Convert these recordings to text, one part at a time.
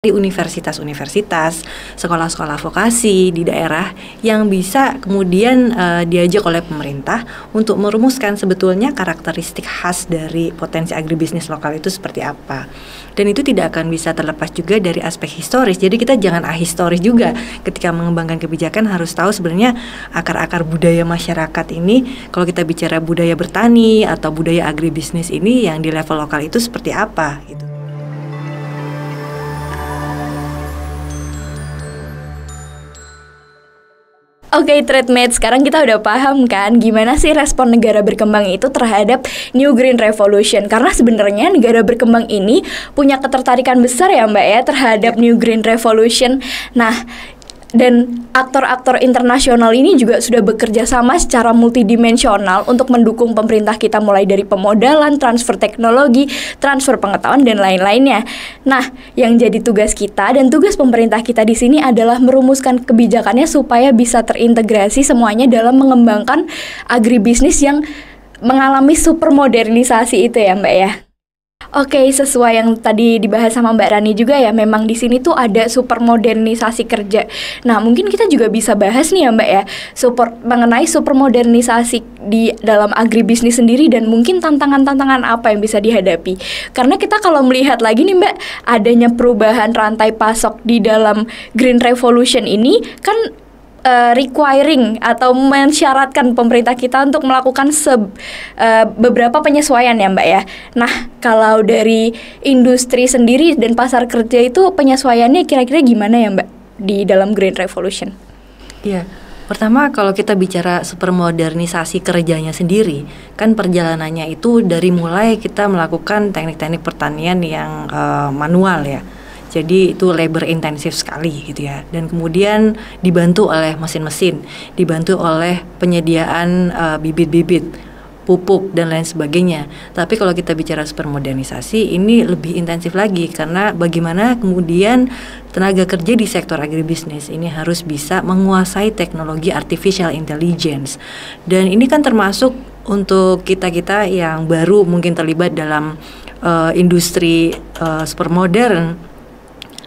di universitas-universitas, sekolah-sekolah vokasi di daerah yang bisa kemudian diajak oleh pemerintah untuk merumuskan sebetulnya karakteristik khas dari potensi agribisnis lokal itu seperti apa. Dan itu tidak akan bisa terlepas juga dari aspek historis. Jadi kita jangan ahistoris juga ketika mengembangkan kebijakan, harus tahu sebenarnya akar-akar budaya masyarakat ini. Kalau kita bicara budaya bertani atau budaya agribisnis ini yang di level lokal itu seperti apa gitu. Oke, Trademate, sekarang kita udah paham kan gimana sih respon negara berkembang itu terhadap New Green Revolution. Karena sebenarnya negara berkembang ini punya ketertarikan besar ya Mbak ya terhadap New Green Revolution. Nah, dan aktor-aktor internasional ini juga sudah bekerja sama secara multidimensional untuk mendukung pemerintah kita, mulai dari pemodalan, transfer teknologi, transfer pengetahuan, dan lain-lainnya. Nah, yang jadi tugas kita dan tugas pemerintah kita di sini adalah merumuskan kebijakannya supaya bisa terintegrasi semuanya dalam mengembangkan agribisnis yang mengalami supermodernisasi itu ya Mbak ya. Oke, sesuai yang tadi dibahas sama Mbak Rani juga ya, memang di sini tuh ada supermodernisasi kerja. Nah, mungkin kita juga bisa bahas nih ya Mbak ya, mengenai supermodernisasi di dalam agribisnis sendiri dan mungkin tantangan-tantangan apa yang bisa dihadapi. Karena kita kalau melihat lagi nih Mbak, adanya perubahan rantai pasok di dalam Green Revolution ini kan requiring atau mensyaratkan pemerintah kita untuk melakukan beberapa penyesuaian ya Mbak ya. Nah, kalau dari industri sendiri dan pasar kerja itu penyesuaiannya kira-kira gimana ya Mbak di dalam Green Revolution? Iya, pertama kalau kita bicara supermodernisasi kerjanya sendiri, kan perjalanannya itu dari mulai kita melakukan teknik-teknik pertanian yang manual ya. Jadi itu labor intensif sekali gitu ya. Dan kemudian dibantu oleh mesin-mesin, dibantu oleh penyediaan bibit-bibit, pupuk dan lain sebagainya. Tapi kalau kita bicara supermodernisasi ini lebih intensif lagi, karena bagaimana kemudian tenaga kerja di sektor agribisnis ini harus bisa menguasai teknologi artificial intelligence. Dan ini kan termasuk untuk kita-kita yang baru mungkin terlibat dalam industri supermodern,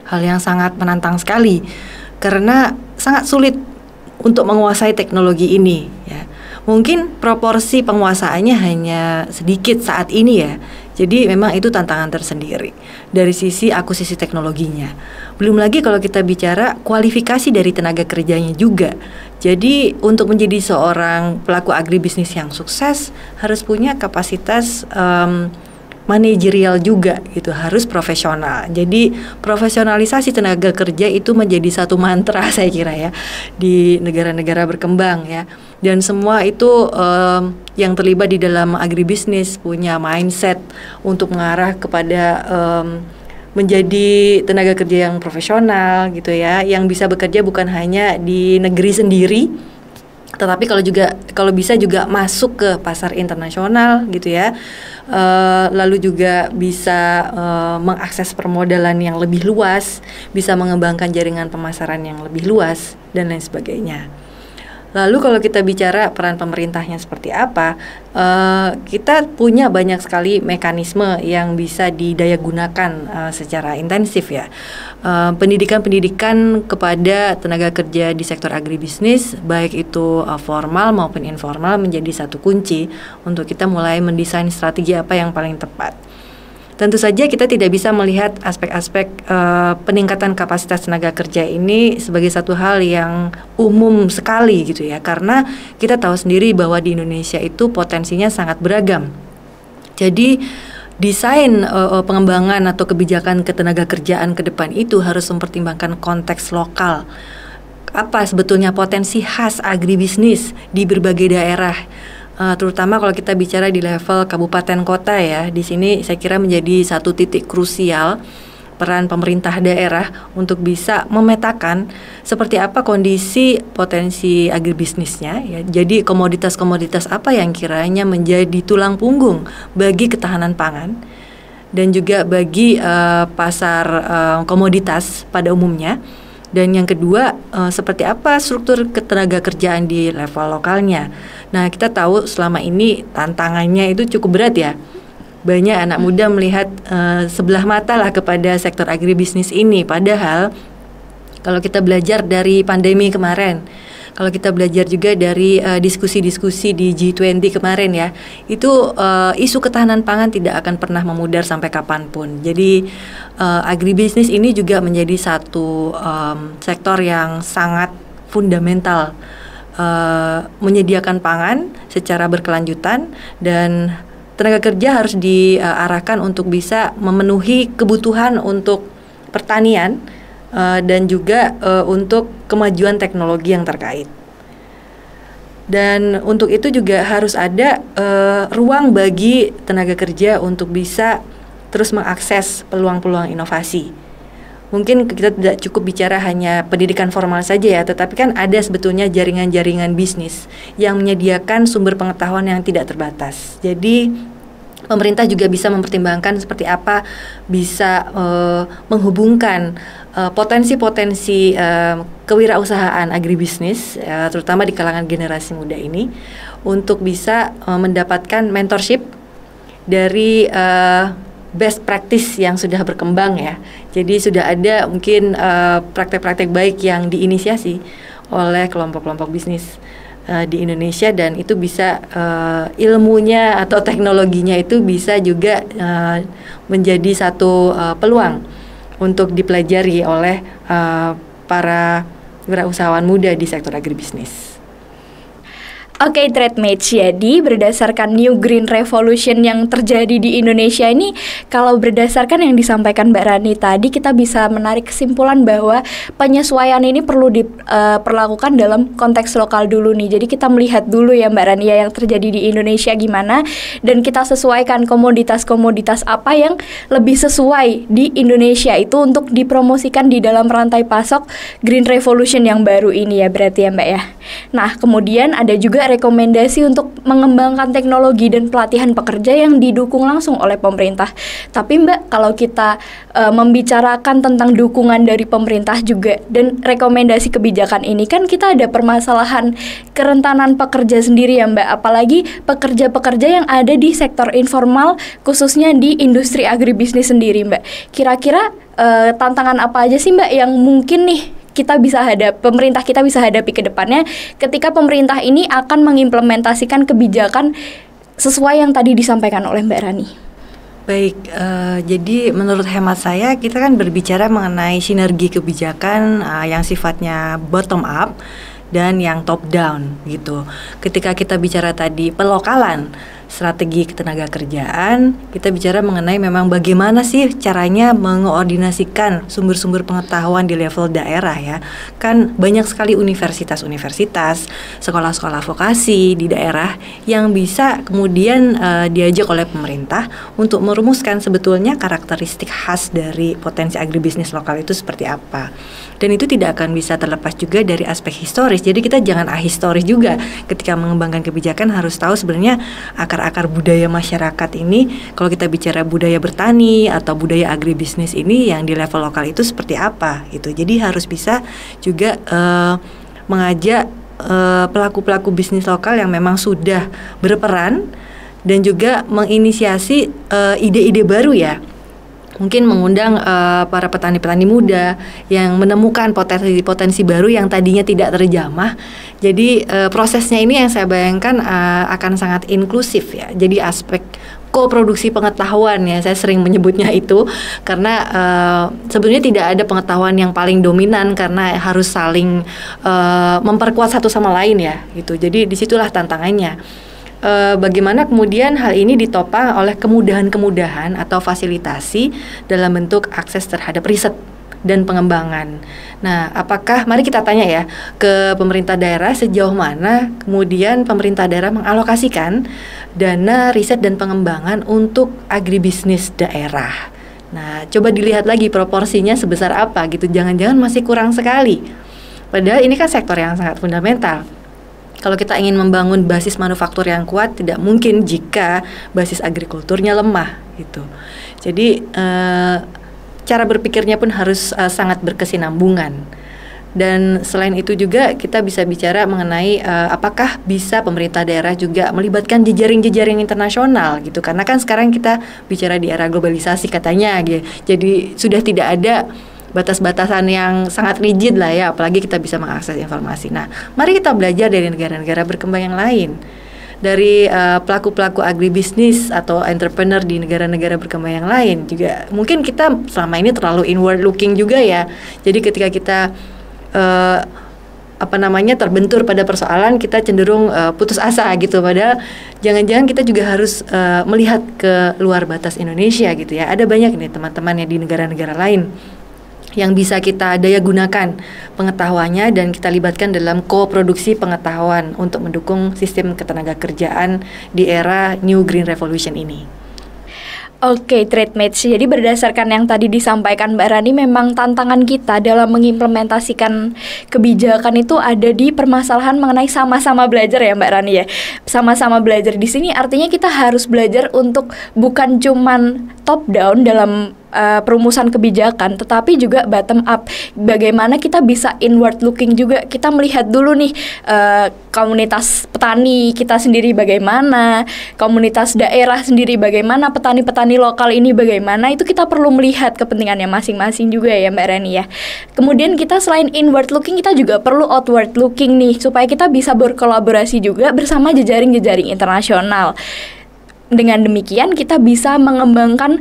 hal yang sangat menantang sekali karena sangat sulit untuk menguasai teknologi ini ya. Mungkin proporsi penguasaannya hanya sedikit saat ini ya. Jadi memang itu tantangan tersendiri dari sisi akuisisi teknologinya. Belum lagi kalau kita bicara kualifikasi dari tenaga kerjanya juga. Jadi untuk menjadi seorang pelaku agribisnis yang sukses harus punya kapasitas manajerial juga gitu, harus profesional. Jadi profesionalisasi tenaga kerja itu menjadi satu mantra saya kira ya di negara-negara berkembang ya. Dan semua itu yang terlibat di dalam agribisnis punya mindset untuk mengarah kepada menjadi tenaga kerja yang profesional gitu ya, yang bisa bekerja bukan hanya di negeri sendiri, tetapi kalau bisa juga masuk ke pasar internasional gitu ya. Lalu juga bisa mengakses permodalan yang lebih luas, bisa mengembangkan jaringan pemasaran yang lebih luas dan lain sebagainya. Lalu kalau kita bicara peran pemerintahnya seperti apa, kita punya banyak sekali mekanisme yang bisa didayagunakan secara intensif ya. Pendidikan kepada tenaga kerja di sektor agribisnis, baik itu formal maupun informal, menjadi satu kunci untuk kita mulai mendesain strategi apa yang paling tepat. Tentu saja kita tidak bisa melihat aspek-aspek peningkatan kapasitas tenaga kerja ini sebagai satu hal yang umum sekali gitu ya, karena kita tahu sendiri bahwa di Indonesia itu potensinya sangat beragam. Jadi desain pengembangan atau kebijakan ketenaga kerjaan ke depan itu harus mempertimbangkan konteks lokal. Apa sebetulnya potensi khas agribisnis di berbagai daerah? Terutama kalau kita bicara di level kabupaten kota ya, di sini saya kira menjadi satu titik krusial peran pemerintah daerah untuk bisa memetakan seperti apa kondisi potensi agribisnisnya ya. Jadi komoditas-komoditas apa yang kiranya menjadi tulang punggung bagi ketahanan pangan dan juga bagi pasar komoditas pada umumnya. Dan yang kedua, seperti apa struktur ketenaga kerjaan di level lokalnya. Nah, kita tahu selama ini tantangannya itu cukup berat ya. banyak anak muda melihat sebelah mata lah kepada sektor agribisnis ini. Padahal kalau kita belajar dari pandemi kemarin, kalau kita belajar juga dari diskusi-diskusi di G20 kemarin ya, itu isu ketahanan pangan tidak akan pernah memudar sampai kapanpun. Jadi agribisnis ini juga menjadi satu sektor yang sangat fundamental, menyediakan pangan secara berkelanjutan, dan tenaga kerja harus diarahkan untuk bisa memenuhi kebutuhan untuk pertanian dan juga untuk kemajuan teknologi yang terkait. Dan untuk itu juga harus ada ruang bagi tenaga kerja untuk bisa terus mengakses peluang-peluang inovasi. Mungkin kita tidak cukup bicara hanya pendidikan formal saja ya, tetapi kan ada sebetulnya jaringan-jaringan bisnis yang menyediakan sumber pengetahuan yang tidak terbatas. Jadi pemerintah juga bisa mempertimbangkan seperti apa bisa menghubungkan potensi-potensi kewirausahaan agribisnis, terutama di kalangan generasi muda ini, untuk bisa mendapatkan mentorship dari best practice yang sudah berkembang ya. Jadi sudah ada mungkin praktek-praktek baik yang diinisiasi oleh kelompok-kelompok bisnis di Indonesia, dan itu bisa ilmunya atau teknologinya itu bisa juga menjadi satu peluang untuk dipelajari oleh para wirausahawan muda di sektor agribisnis. Oke, Trademates, jadi berdasarkan New Green Revolution yang terjadi di Indonesia ini, kalau berdasarkan yang disampaikan Mbak Rani tadi, kita bisa menarik kesimpulan bahwa penyesuaian ini perlu diperlakukan dalam konteks lokal dulu nih. Jadi kita melihat dulu ya Mbak Rani ya, yang terjadi di Indonesia gimana, dan kita sesuaikan komoditas-komoditas apa yang lebih sesuai di Indonesia itu untuk dipromosikan di dalam rantai pasok Green Revolution yang baru ini ya, berarti ya Mbak ya. Nah, kemudian ada juga rekomendasi untuk mengembangkan teknologi dan pelatihan pekerja yang didukung langsung oleh pemerintah. Tapi Mbak, kalau kita membicarakan tentang dukungan dari pemerintah juga dan rekomendasi kebijakan ini, kan kita ada permasalahan kerentanan pekerja sendiri ya Mbak, apalagi pekerja-pekerja yang ada di sektor informal, khususnya di industri agribisnis sendiri Mbak. Kira-kira tantangan apa aja sih Mbak yang mungkin nih pemerintah kita bisa hadapi ke depannya ketika pemerintah ini akan mengimplementasikan kebijakan sesuai yang tadi disampaikan oleh Mbak Rani? Baik, jadi menurut hemat saya kita kan berbicara mengenai sinergi kebijakan yang sifatnya bottom up dan yang top down gitu. Ketika kita bicara tadi pelokalan strategi ketenaga kerjaan, kita bicara mengenai memang bagaimana sih caranya mengoordinasikan sumber-sumber pengetahuan di level daerah ya. Kan banyak sekali universitas-universitas, sekolah-sekolah vokasi di daerah yang bisa kemudian diajak oleh pemerintah untuk merumuskan sebetulnya karakteristik khas dari potensi agribisnis lokal itu seperti apa. Dan itu tidak akan bisa terlepas juga dari aspek historis. Jadi kita jangan ahistoris juga ketika mengembangkan kebijakan, harus tahu sebenarnya akar budaya masyarakat ini. Kalau kita bicara budaya bertani atau budaya agribisnis ini yang di level lokal itu seperti apa gitu. Jadi harus bisa juga mengajak pelaku-pelaku bisnis lokal yang memang sudah berperan dan juga menginisiasi ide-ide baru ya. Mungkin mengundang para petani-petani muda yang menemukan potensi-potensi baru yang tadinya tidak terjamah. Jadi prosesnya ini yang saya bayangkan akan sangat inklusif ya. Jadi aspek koproduksi pengetahuan ya, saya sering menyebutnya itu, karena sebenarnya tidak ada pengetahuan yang paling dominan karena harus saling memperkuat satu sama lain ya gitu. Jadi disitulah tantangannya. Bagaimana kemudian hal ini ditopang oleh kemudahan-kemudahan atau fasilitasi dalam bentuk akses terhadap riset dan pengembangan. Nah, apakah, mari kita tanya ya ke pemerintah daerah, sejauh mana kemudian pemerintah daerah mengalokasikan dana riset dan pengembangan untuk agribisnis daerah. Nah, coba dilihat lagi proporsinya sebesar apa gitu, jangan-jangan masih kurang sekali. Padahal ini kan sektor yang sangat fundamental. Kalau kita ingin membangun basis manufaktur yang kuat, tidak mungkin jika basis agrikulturnya lemah gitu. Jadi cara berpikirnya pun harus sangat berkesinambungan. Dan selain itu juga kita bisa bicara mengenai apakah bisa pemerintah daerah juga melibatkan jejaring-jejaring internasional gitu, karena kan sekarang kita bicara di era globalisasi katanya gitu. Jadi sudah tidak ada batas-batasan yang sangat rigid lah ya, apalagi kita bisa mengakses informasi. Nah, mari kita belajar dari negara-negara berkembang yang lain, dari pelaku-pelaku agribisnis atau entrepreneur di negara-negara berkembang yang lain juga. Mungkin kita selama ini terlalu inward looking juga ya. Jadi ketika kita terbentur pada persoalan, kita cenderung putus asa gitu. Padahal jangan-jangan kita juga harus melihat ke luar batas Indonesia gitu ya. Ada banyak nih teman-teman yang di negara-negara lain yang bisa kita daya gunakan pengetahuannya dan kita libatkan dalam koproduksi pengetahuan untuk mendukung sistem ketenaga kerjaan di era New Green Revolution ini. Oke, TradeMates. Jadi berdasarkan yang tadi disampaikan Mbak Rani, memang tantangan kita dalam mengimplementasikan kebijakan itu ada di permasalahan mengenai sama-sama belajar ya Mbak Rani ya. Sama-sama belajar di sini artinya kita harus belajar untuk bukan cuman top down dalam perumusan kebijakan, tetapi juga bottom up. Bagaimana kita bisa inward looking juga, kita melihat dulu nih komunitas petani kita sendiri bagaimana, komunitas daerah sendiri bagaimana, petani-petani lokal ini bagaimana, itu kita perlu melihat kepentingannya masing-masing juga ya Mbak Rani ya. Kemudian kita selain inward looking, kita juga perlu outward looking nih, supaya kita bisa berkolaborasi juga bersama jejaring-jejaring internasional. Dengan demikian kita bisa mengembangkan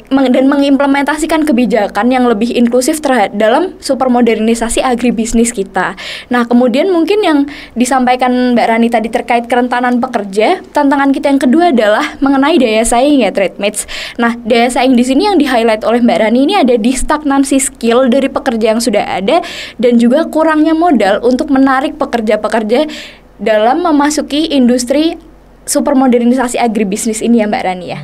dan mengimplementasikan kebijakan yang lebih inklusif dalam supermodernisasi agribisnis kita. Nah, kemudian mungkin yang disampaikan Mbak Rani tadi terkait kerentanan pekerja, tantangan kita yang kedua adalah mengenai daya saing ya TradeMates. Nah, daya saing di sini yang di-highlight oleh Mbak Rani ini ada di stagnansi skill dari pekerja yang sudah ada dan juga kurangnya modal untuk menarik pekerja-pekerja dalam memasuki industri supermodernisasi agribisnis ini ya Mbak Rani ya.